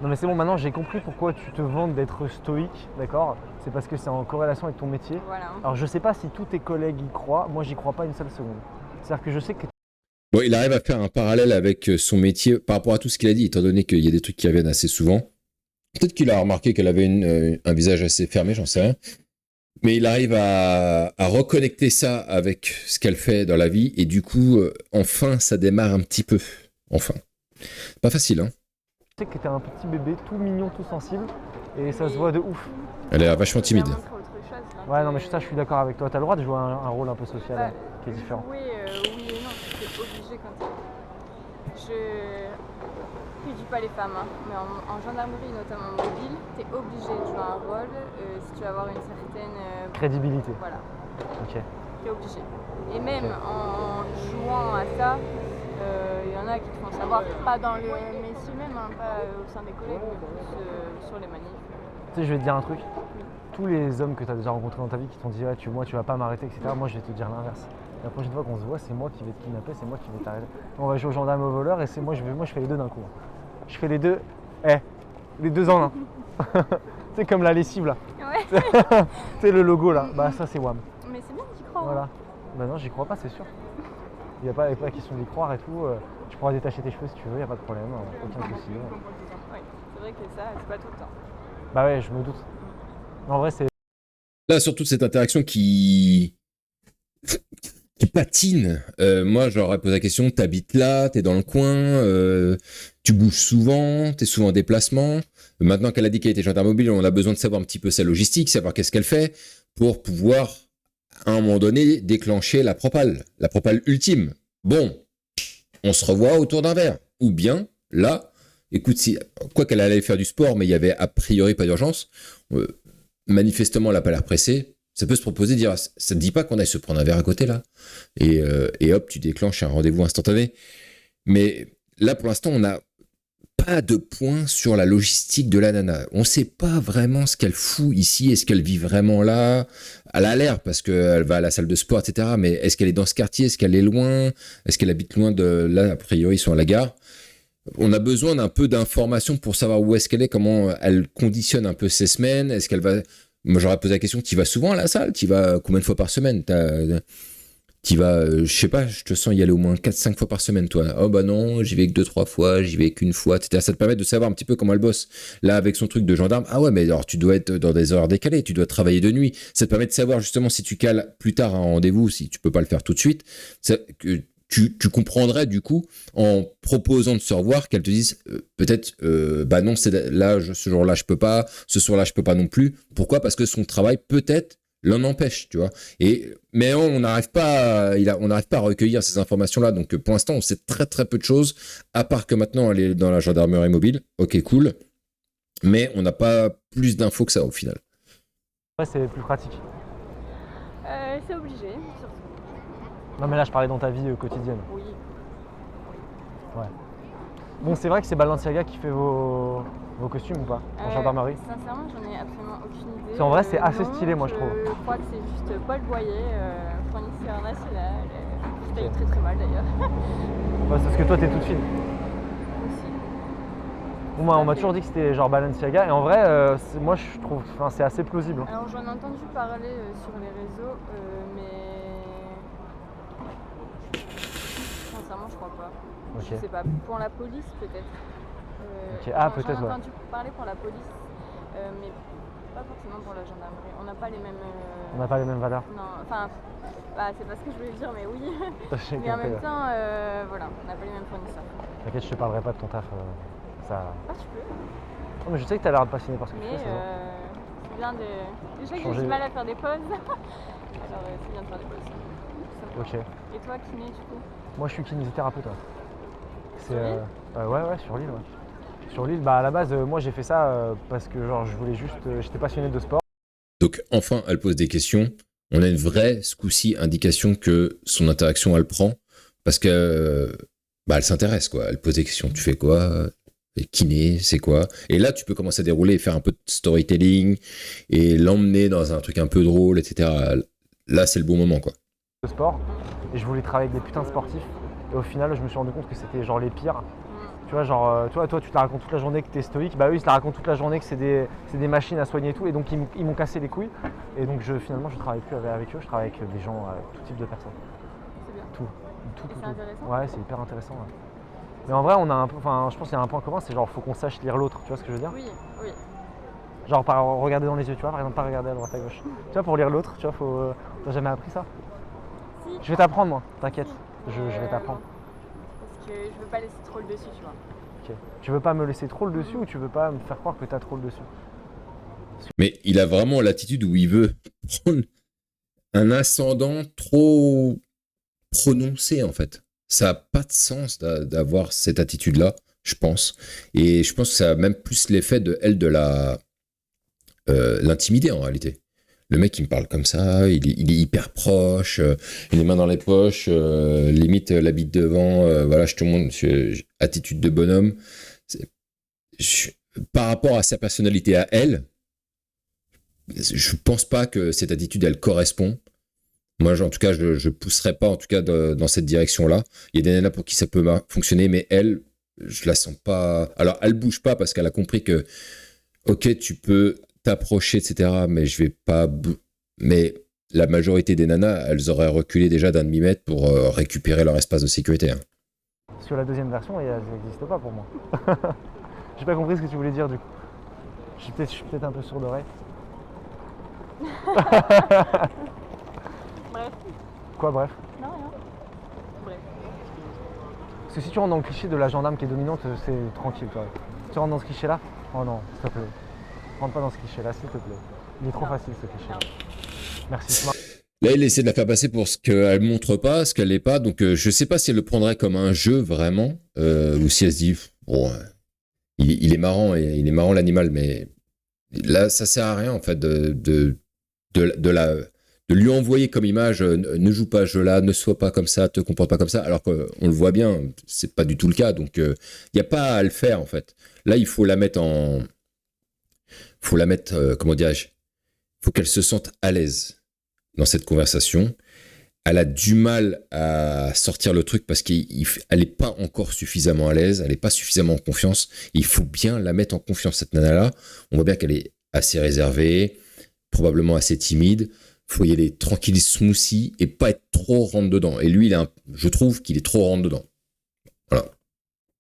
[SPEAKER 2] Non mais c'est bon, maintenant j'ai compris pourquoi tu te vantes d'être stoïque, d'accord? C'est parce que c'est en corrélation avec ton métier.
[SPEAKER 3] Voilà.
[SPEAKER 2] Alors je sais pas si tous tes collègues y croient, moi j'y crois pas une seule seconde. C'est-à-dire que je sais que...
[SPEAKER 1] Bon, il arrive à faire un parallèle avec son métier par rapport à tout ce qu'il a dit, étant donné qu'il y a des trucs qui reviennent assez souvent. Peut-être qu'il a remarqué qu'elle avait un visage assez fermé, j'en sais rien. Mais il arrive à reconnecter ça avec ce qu'elle fait dans la vie, et du coup, enfin, ça démarre un petit peu. Enfin. Pas facile, hein.
[SPEAKER 2] Je sais que t'es un petit bébé, tout mignon, tout sensible, et ça se voit de ouf.
[SPEAKER 1] Elle est vachement timide.
[SPEAKER 2] Ouais, non mais ça je suis d'accord avec toi, t'as le droit de jouer un rôle un peu social
[SPEAKER 3] Bah,
[SPEAKER 2] qui est différent.
[SPEAKER 3] Oui et non, t'es obligé quand je dis pas les femmes, hein, mais en gendarmerie notamment mobile, t'es obligé de jouer un rôle si tu veux avoir une certaine
[SPEAKER 2] Crédibilité.
[SPEAKER 3] Voilà,
[SPEAKER 2] Ok.
[SPEAKER 3] t'es obligé. Et même en jouant à ça, il y en a qui te font savoir, pas dans le métier même, hein, pas au sein des collègues, mais plus sur les manifs.
[SPEAKER 2] Tu sais, je vais te dire un truc. Tous les hommes que tu as déjà rencontrés dans ta vie qui t'ont dit ouais, moi tu vas pas m'arrêter, etc. Moi je vais te dire l'inverse. La prochaine fois qu'on se voit, c'est moi qui vais te kidnapper, c'est moi qui vais t'arrêter. On va jouer au gendarme au voleur et c'est moi je fais les deux d'un coup. Je fais les deux. Les deux en un. C'est comme la lessive là.
[SPEAKER 3] Ouais.
[SPEAKER 2] C'est le logo là. Bah ça c'est WAM.
[SPEAKER 3] Mais c'est bien que tu crois.
[SPEAKER 2] Voilà. Bah non, j'y crois pas, c'est sûr. Il n'y a pas question d'y croire et tout. Tu pourras détacher tes cheveux si tu veux, il n'y a pas de problème. Aucun souci.
[SPEAKER 3] Oui, c'est vrai que ça, c'est pas tout le temps.
[SPEAKER 2] Bah ouais, je me doute. En vrai, c'est...
[SPEAKER 1] Là, surtout cette interaction qui patine. Moi, j'aurais posé la question, t'habites là, t'es dans le coin, tu bouges souvent, t'es souvent en déplacement. Maintenant qu'elle a dit qu'elle était gendarme mobile, on a besoin de savoir un petit peu sa logistique, savoir qu'est-ce qu'elle fait pour pouvoir, à un moment donné, déclencher la propale ultime. Bon, on se revoit autour d'un verre. Ou bien, là, écoute, quoi qu'elle allait faire du sport, mais il y avait a priori pas d'urgence, manifestement, elle n'a pas l'air pressée. Ça peut se proposer de dire, ça ne dit pas qu'on aille se prendre un verre à côté, là. Et hop, tu déclenches un rendez-vous instantané. Mais là, pour l'instant, on n'a pas de point sur la logistique de la nana. On ne sait pas vraiment ce qu'elle fout ici. Est-ce qu'elle vit vraiment là? Elle a l'air, parce qu'elle va à la salle de sport, etc. Mais est-ce qu'elle est dans ce quartier? Est-ce qu'elle est loin? Est-ce qu'elle habite loin de... Là, a priori, ils sont à la gare. On a besoin d'un peu d'informations pour savoir où est-ce qu'elle est, comment elle conditionne un peu ses semaines. Est-ce qu'elle va... Moi, j'aurais posé la question, tu vas souvent à la salle? Tu vas combien de fois par semaine? Tu vas, je sais pas, je te sens y aller au moins 4-5 fois par semaine, toi. Oh bah non, j'y vais que 2-3 fois, j'y vais qu'une fois, etc. Ça te permet de savoir un petit peu comment elle bosse. Là, avec son truc de gendarme, ah ouais, mais alors tu dois être dans des horaires décalés, tu dois travailler de nuit. Ça te permet de savoir justement si tu cales plus tard un rendez-vous, si tu peux pas le faire tout de suite. Tu comprendrais du coup, en proposant de se revoir, qu'elle te dise peut-être, bah non, là, ce jour-là, je peux pas, ce soir-là, je peux pas non plus. Pourquoi? Parce que son travail, peut-être, l'en empêche, tu vois. Mais on n'arrive pas à recueillir ces informations-là. Donc, pour l'instant, on sait très, très peu de choses, à part que maintenant, elle est dans la gendarmerie mobile. Ok, cool. Mais on n'a pas plus d'infos que ça, au final.
[SPEAKER 2] Ouais, c'est plus pratique.
[SPEAKER 3] C'est obligé, surtout.
[SPEAKER 2] Non mais là je parlais dans ta vie quotidienne.
[SPEAKER 3] Oui.
[SPEAKER 2] Ouais. Bon, c'est vrai que c'est Balenciaga qui fait vos costumes ou pas en gendarmerie?
[SPEAKER 3] Sincèrement, j'en ai absolument aucune idée.
[SPEAKER 2] En vrai, c'est assez
[SPEAKER 3] non,
[SPEAKER 2] stylé, moi je trouve.
[SPEAKER 3] Je crois que c'est juste Paul Boyer, fournisseur national, qui paye très très mal d'ailleurs.
[SPEAKER 2] Ouais, c'est parce que toi t'es toute fine.
[SPEAKER 3] Aussi.
[SPEAKER 2] Bon, on m'a toujours dit que c'était genre Balenciaga et en vrai, moi je trouve, c'est assez plausible. Hein.
[SPEAKER 3] Alors j'en ai entendu parler sur les réseaux, mais sincèrement je crois pas.
[SPEAKER 2] Ok.
[SPEAKER 3] Je sais pas, pour la police peut-être.
[SPEAKER 2] Ok. Ah peut-être
[SPEAKER 3] J'en ai
[SPEAKER 2] ouais.
[SPEAKER 3] entendu parler pour la police, mais pas forcément pour la gendarmerie. On n'a pas les mêmes...
[SPEAKER 2] On n'a pas les mêmes valeurs.
[SPEAKER 3] Non, enfin, c'est pas ce que je voulais dire, mais oui.
[SPEAKER 2] J'ai
[SPEAKER 3] Mais en
[SPEAKER 2] compris,
[SPEAKER 3] même
[SPEAKER 2] ouais.
[SPEAKER 3] temps, voilà, on n'a pas les mêmes fournisseurs.
[SPEAKER 2] T'inquiète, je te parlerai pas de ton taf. Ça...
[SPEAKER 3] Ah, tu peux.
[SPEAKER 2] Non, mais je sais que t'as l'air de passionné par ce que tu
[SPEAKER 3] Mais
[SPEAKER 2] fais, c'est bon.
[SPEAKER 3] c'est bien de... Déjà que
[SPEAKER 2] Changer.
[SPEAKER 3] j'ai du mal à faire des pauses, alors c'est bien de faire des pauses. Tout
[SPEAKER 2] Ok.
[SPEAKER 3] simplement. Et toi, kiné, du coup?
[SPEAKER 2] Moi je suis kinésithérapeute. Ouais.
[SPEAKER 3] Sur l'île
[SPEAKER 2] Ouais, sur l'île, ouais. Sur l'île, bah à la base, moi j'ai fait ça parce que genre je voulais juste, j'étais passionné de sport.
[SPEAKER 1] Donc enfin, elle pose des questions. On a une vraie, ce coup-ci, indication que son interaction, elle prend. Parce que, bah, elle s'intéresse, quoi. Elle pose des questions. Tu fais quoi? Kiné, c'est quoi? Et là, tu peux commencer à dérouler et faire un peu de storytelling et l'emmener dans un truc un peu drôle, etc. Là, c'est le bon moment, quoi.
[SPEAKER 2] De sport et je voulais travailler avec des putains de sportifs. Et au final, je me suis rendu compte que c'était genre les pires. Tu vois, genre, toi, tu te la racontes toute la journée que t'es stoïque. Bah eux, ils se la racontent toute la journée que c'est des machines à soigner et tout. Et donc, ils m'ont cassé les couilles. Et donc, finalement, je travaille plus avec eux. Je travaille avec des gens, tout type de personnes.
[SPEAKER 3] C'est bien.
[SPEAKER 2] Tout.
[SPEAKER 3] C'est intéressant.
[SPEAKER 2] Ouais, c'est hyper intéressant. Ouais. Mais en vrai, on a un peu, enfin, je pense qu'il y a un point commun, c'est genre, faut qu'on sache lire l'autre. Tu vois ce que je veux dire?
[SPEAKER 3] Oui, oui.
[SPEAKER 2] Genre, par regarder dans les yeux, tu vois, par exemple, pas regarder à droite à gauche. Tu vois, pour lire l'autre, tu vois, faut. T'as jamais appris ça?
[SPEAKER 3] Si.
[SPEAKER 2] Je vais t'apprendre, moi, t'inquiète.
[SPEAKER 3] Si.
[SPEAKER 2] Je vais t'apprendre.
[SPEAKER 3] Parce que je veux pas laisser trop le dessus, tu vois.
[SPEAKER 2] Ok. Tu veux pas me laisser trop le dessus ou tu veux pas me faire croire que t'as trop le dessus?
[SPEAKER 1] Mais il a vraiment l'attitude où il veut prendre un ascendant trop prononcé, en fait. Ça n'a pas de sens d'avoir cette attitude-là, je pense. Et je pense que ça a même plus l'effet de elle de l'intimider, en réalité. Le mec, il me parle comme ça, il est hyper proche, les mains dans les poches, limite la bite devant, voilà, je te montre, attitude de bonhomme. Par rapport à sa personnalité à elle, je pense pas que cette attitude, elle correspond. Moi, en tout cas, je pousserais pas, en tout cas, dans cette direction-là. Il y a des nanas pour qui ça peut fonctionner, mais elle, je la sens pas. Alors, elle bouge pas parce qu'elle a compris que, ok, tu peux t'approcher, etc., mais je vais pas. Mais la majorité des nanas, elles auraient reculé déjà d'1 demi-mètre pour récupérer leur espace de sécurité. Hein.
[SPEAKER 2] Sur la deuxième version, elle n'existe pas pour moi. J'ai pas compris ce que tu voulais dire du coup. Je suis peut-être un peu sourd d'oreille.
[SPEAKER 3] Bref.
[SPEAKER 2] Quoi, bref?
[SPEAKER 3] Non, rien. Bref.
[SPEAKER 2] Parce que si tu rentres dans le cliché de la gendarme qui est dominante, c'est tranquille, toi. Si tu rentres dans ce cliché-là, oh non, s'il te plaît. Rentre pas dans ce cliché-là, s'il te plaît. Il est trop facile ce cliché-là. Merci.
[SPEAKER 1] Là, il essaie de la faire passer pour ce qu'elle montre pas, ce qu'elle n'est pas. Donc, je sais pas si elle le prendrait comme un jeu vraiment, ou si elle se dit, bon, il est marrant, et il est marrant l'animal, mais là, ça sert à rien en fait de lui envoyer comme image, ne joue pas ce jeu-là, ne sois pas comme ça, te comporte pas comme ça, alors qu'on le voit bien, c'est pas du tout le cas. Donc, il n'y a pas à le faire en fait. Là, il faut la mettre comment dirais-je, faut qu'elle se sente à l'aise dans cette conversation. Elle a du mal à sortir le truc parce qu'elle n'est pas encore suffisamment à l'aise, elle n'est pas suffisamment en confiance. Il faut bien la mettre en confiance, cette nana-là. On voit bien qu'elle est assez réservée, probablement assez timide. Il faut y aller tranquille, smoothie et pas être trop rentre-dedans. Et lui, je trouve qu'il est trop rentre-dedans. Voilà.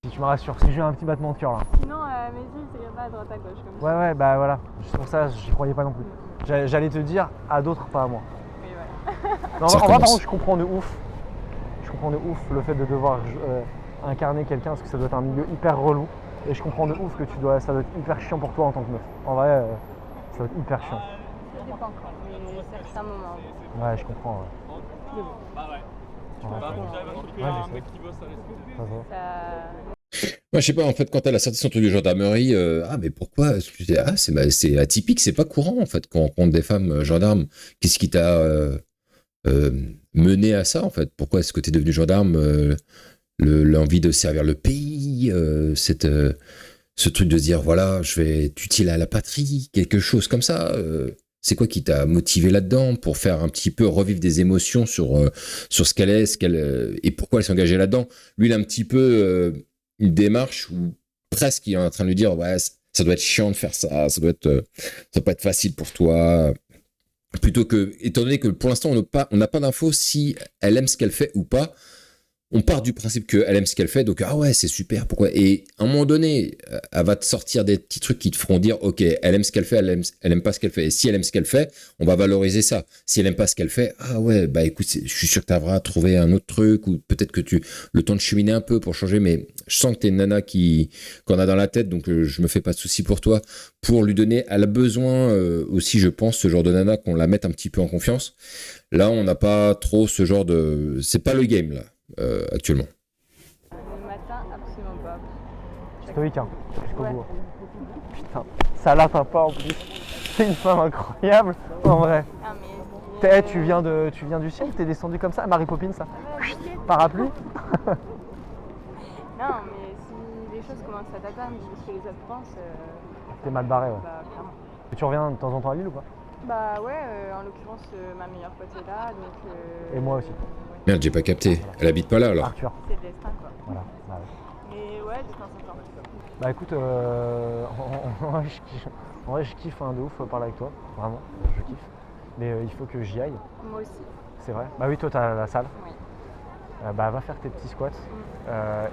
[SPEAKER 2] Si tu me rassures, si j'ai un petit battement de cœur là.
[SPEAKER 3] Sinon, mes yeux, c'est pas à droite à gauche comme ça.
[SPEAKER 2] Ouais, bah voilà. C'est pour ça, j'y croyais pas non plus. J'allais te dire à d'autres, pas à moi.
[SPEAKER 3] Oui, voilà.
[SPEAKER 2] Non, en vrai, par contre, je comprends de ouf. Je comprends de ouf le fait de devoir incarner quelqu'un parce que ça doit être un milieu hyper relou. Et je comprends de ouf que ça doit être hyper chiant pour toi en tant que meuf. En vrai, ça doit être hyper chiant.
[SPEAKER 3] Ça dépend quand, mais certains moments.
[SPEAKER 2] Ouais, je comprends. Ouais. Ouais, je sais.
[SPEAKER 1] Moi, je sais pas, en fait, quand elle a sorti son truc de gendarmerie, mais pourquoi? C'est atypique, c'est pas courant, en fait, quand on rencontre des femmes gendarmes. Qu'est-ce qui t'a mené à ça, en fait? Pourquoi est-ce que t'es devenu gendarme? L'envie de servir le pays, ce truc de se dire, voilà, je vais être utile à la patrie, quelque chose comme ça. C'est quoi qui t'a motivé là-dedans pour faire un petit peu revivre des émotions sur ce qu'elle est, et pourquoi elle s'est engagée là-dedans? Lui, il a un petit peu une démarche où presque il est en train de lui dire, ouais, ça doit être chiant de faire ça, ça doit pas être facile pour toi. Plutôt que, étant donné que pour l'instant, on n'a pas d'infos si elle aime ce qu'elle fait ou pas. On part du principe qu'elle aime ce qu'elle fait, donc ah ouais, c'est super, pourquoi? Et à un moment donné, elle va te sortir des petits trucs qui te feront dire, ok, elle aime ce qu'elle fait, elle aime pas ce qu'elle fait. Et si elle aime ce qu'elle fait, on va valoriser ça. Si elle aime pas ce qu'elle fait, ah ouais, bah écoute, je suis sûr que tu arriveras à trouver un autre truc, ou peut-être que le temps de cheminer un peu pour changer, mais je sens que t'es une nana qu'on a dans la tête, donc je me fais pas de soucis pour toi. Pour lui donner, elle a besoin aussi, je pense, ce genre de nana, qu'on la mette un petit peu en confiance. Là, on n'a pas trop ce genre c'est pas le game, là. Actuellement.
[SPEAKER 3] Le matin, absolument pas.
[SPEAKER 2] Stoïque, hein, jusqu'au
[SPEAKER 3] Ouais.
[SPEAKER 2] bout. Putain, ça l'atteint pas en plus. C'est une femme incroyable, en vrai.
[SPEAKER 3] Ah, mais.
[SPEAKER 2] Tu viens du ciel, t'es descendu comme ça, Mary Poppins, ça.
[SPEAKER 3] Ouais, t'inquiète.
[SPEAKER 2] Parapluie.
[SPEAKER 3] Non, mais si les choses commencent à t'atteindre, ce que les autres pensent.
[SPEAKER 2] T'es mal barré, ouais.
[SPEAKER 3] Bah, clairement.
[SPEAKER 2] Et tu reviens de temps en temps à Lille ou pas?
[SPEAKER 3] Bah, ouais, en l'occurrence, ma meilleure pote est là, donc.
[SPEAKER 2] Et moi aussi.
[SPEAKER 3] ouais.
[SPEAKER 1] Merde, j'ai pas capté. Elle habite pas là alors.
[SPEAKER 2] Arthur.
[SPEAKER 3] C'est le destin, quoi.
[SPEAKER 2] Voilà. Bah, ouais.
[SPEAKER 3] Mais ouais, de temps en temps.
[SPEAKER 2] Bah écoute, en vrai, je kiffe de ouf parler avec toi, vraiment, je kiffe. Mais il faut que j'y aille,
[SPEAKER 3] Moi aussi.
[SPEAKER 2] c'est vrai. Bah oui, toi t'as la salle.
[SPEAKER 3] Oui.
[SPEAKER 2] Bah va faire tes petits squats.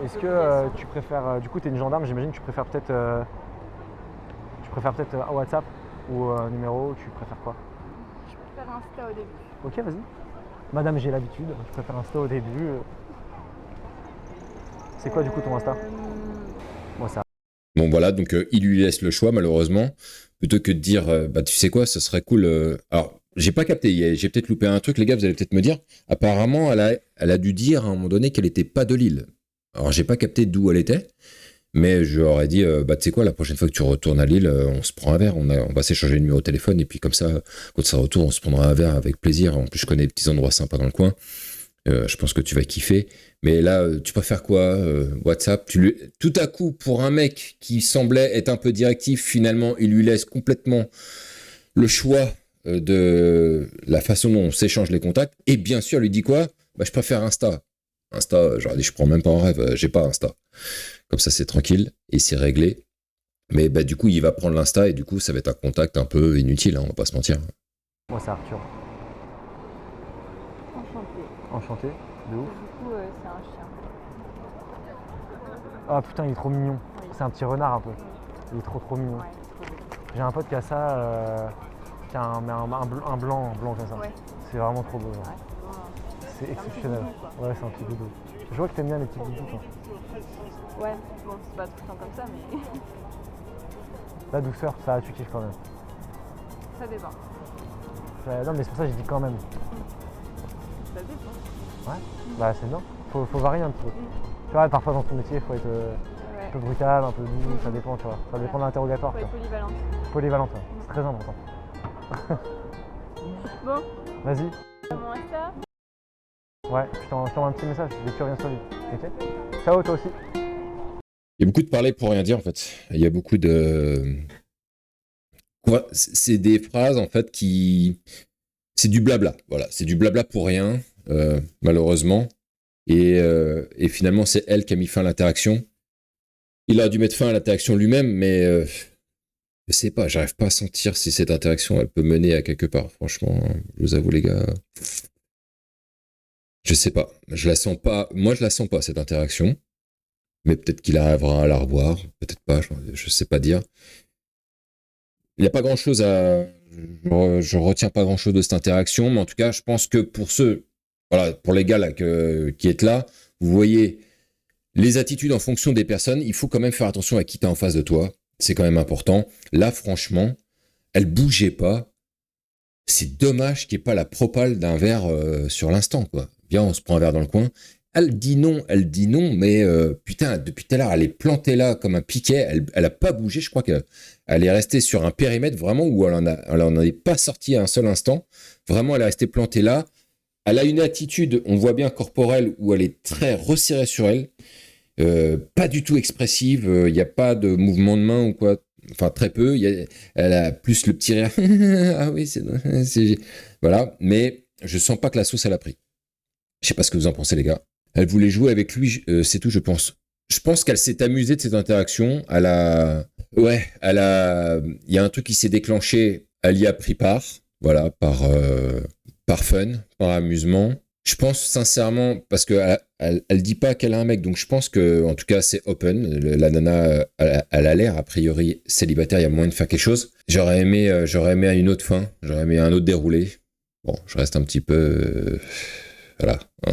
[SPEAKER 2] Est-ce que tu préfères, du coup t'es une gendarme, j'imagine que tu préfères peut-être un WhatsApp ou un numéro, tu préfères quoi?
[SPEAKER 3] Je préfère Insta au début.
[SPEAKER 2] Ok, vas-y. Madame, j'ai l'habitude, je préfère Insta au début. C'est quoi du coup ton Insta? Moi ça.
[SPEAKER 1] Bon voilà, donc il lui laisse le choix malheureusement, plutôt que de dire bah tu sais quoi, ça serait cool. Alors j'ai pas capté, j'ai peut-être loupé un truc, les gars, vous allez peut-être me dire. Apparemment, elle a dû dire à un moment donné qu'elle était pas de Lille. Alors j'ai pas capté d'où elle était, mais je leur ai dit bah tu sais quoi, la prochaine fois que tu retournes à Lille, on se prend un verre, on va s'échanger le numéro de téléphone et puis comme ça, quand ça retourne, on se prendra un verre avec plaisir. En plus, je connais des petits endroits sympas dans le coin. Je pense que tu vas kiffer. Mais là, tu préfères quoi WhatsApp Tout à coup, pour un mec qui semblait être un peu directif, finalement, il lui laisse complètement le choix de la façon dont on s'échange les contacts. Et bien sûr, lui dit quoi bah, je préfère Insta. Insta, j'aurais dit, je prends même pas en rêve, j'ai pas Insta. Comme ça, c'est tranquille et c'est réglé. Mais bah, du coup, il va prendre l'Insta et du coup, ça va être un contact un peu inutile, hein, on va pas se mentir.
[SPEAKER 2] Moi c'est Arthur.
[SPEAKER 3] Enchantée.
[SPEAKER 2] Enchanté, de ouf.
[SPEAKER 3] Du coup, c'est un chien.
[SPEAKER 2] Ah putain, il est trop mignon.
[SPEAKER 3] Oui.
[SPEAKER 2] C'est un petit renard un peu. Il est trop mignon.
[SPEAKER 3] Ouais, trop bien.
[SPEAKER 2] J'ai un pote qui a ça, qui a un blanc comme ça.
[SPEAKER 3] Ouais.
[SPEAKER 2] C'est vraiment trop beau. Genre.
[SPEAKER 3] Ouais,
[SPEAKER 2] C'est
[SPEAKER 3] un petit
[SPEAKER 2] exceptionnel.
[SPEAKER 3] doudou, quoi.
[SPEAKER 2] Ouais, c'est un petit doudou. Je vois que t'aimes bien les petits doudous, toi.
[SPEAKER 3] Ouais, bon, c'est pas tout le temps comme ça, mais
[SPEAKER 2] La douceur, ça, tu kiffes quand même.
[SPEAKER 3] ça dépend.
[SPEAKER 2] Non, mais c'est pour ça que je dis quand même.
[SPEAKER 3] Ça dépend.
[SPEAKER 2] Bah, c'est bien. Faut varier un petit peu. Tu vois, parfois dans ton métier, il faut être un
[SPEAKER 3] Ouais.
[SPEAKER 2] peu brutal, un peu doux, ça dépend, tu vois. Ça dépend de l'interrogatoire.
[SPEAKER 3] Faut
[SPEAKER 2] tu
[SPEAKER 3] être
[SPEAKER 2] vois.
[SPEAKER 3] polyvalente.
[SPEAKER 2] Polyvalente, ouais. C'est très important.
[SPEAKER 3] Bon,
[SPEAKER 2] Vas-y.
[SPEAKER 3] mon Insta.
[SPEAKER 2] Ouais, je t'envoie un petit message dès que tu reviens sur lui. Ok. Ciao, toi aussi.
[SPEAKER 1] Il y a beaucoup de parler pour rien dire en fait. Il y a beaucoup de... Quoi c'est des phrases en fait qui... C'est du blabla, voilà. C'est du blabla pour rien, malheureusement. Et finalement, c'est elle qui a mis fin à l'interaction. Il a dû mettre fin à l'interaction lui-même, mais je sais pas, j'arrive pas à sentir si cette interaction, elle peut mener à quelque part. Franchement, je vous avoue les gars, je sais pas. Je la sens pas. Moi, je la sens pas cette interaction. Mais peut-être qu'il arrivera à la revoir, peut-être pas, je sais pas dire. Il n'y a pas grand-chose à... Je retiens pas grand-chose de cette interaction, mais en tout cas, je pense que pour ceux, voilà, pour les gars là, qui êtes là, vous voyez les attitudes en fonction des personnes, il faut quand même faire attention à qui t'es en face de toi, c'est quand même important. Là, franchement, elle bougeait pas. C'est dommage qu'il n'y ait pas la propale d'un verre sur l'instant, quoi. Viens, on se prend un verre dans le coin. Elle dit non, mais putain, depuis tout à l'heure, elle est plantée là comme un piquet, elle a pas bougé, je crois qu'elle est restée sur un périmètre vraiment où elle en est pas sortie à un seul instant. Vraiment, elle est restée plantée là. Elle a une attitude, on voit bien corporelle, où elle est très resserrée sur elle, pas du tout expressive, il n'y a pas de mouvement de main ou quoi, enfin très peu, elle a plus le petit rire, ah oui, c'est... Voilà, mais je sens pas que la sauce elle a pris. Je sais pas ce que vous en pensez les gars. Elle voulait jouer avec lui, c'est tout, je pense. Je pense qu'elle s'est amusée de cette interaction. Il y a un truc qui s'est déclenché. Elle y a pris part, voilà, par fun, par amusement. Je pense sincèrement, parce qu'elle dit pas qu'elle a un mec, donc je pense que, en tout cas, c'est open. La nana, elle a l'air a priori célibataire. Il y a moyen de faire quelque chose. J'aurais aimé une autre fin. J'aurais aimé un autre déroulé. Bon, je reste un petit peu, voilà. Hein.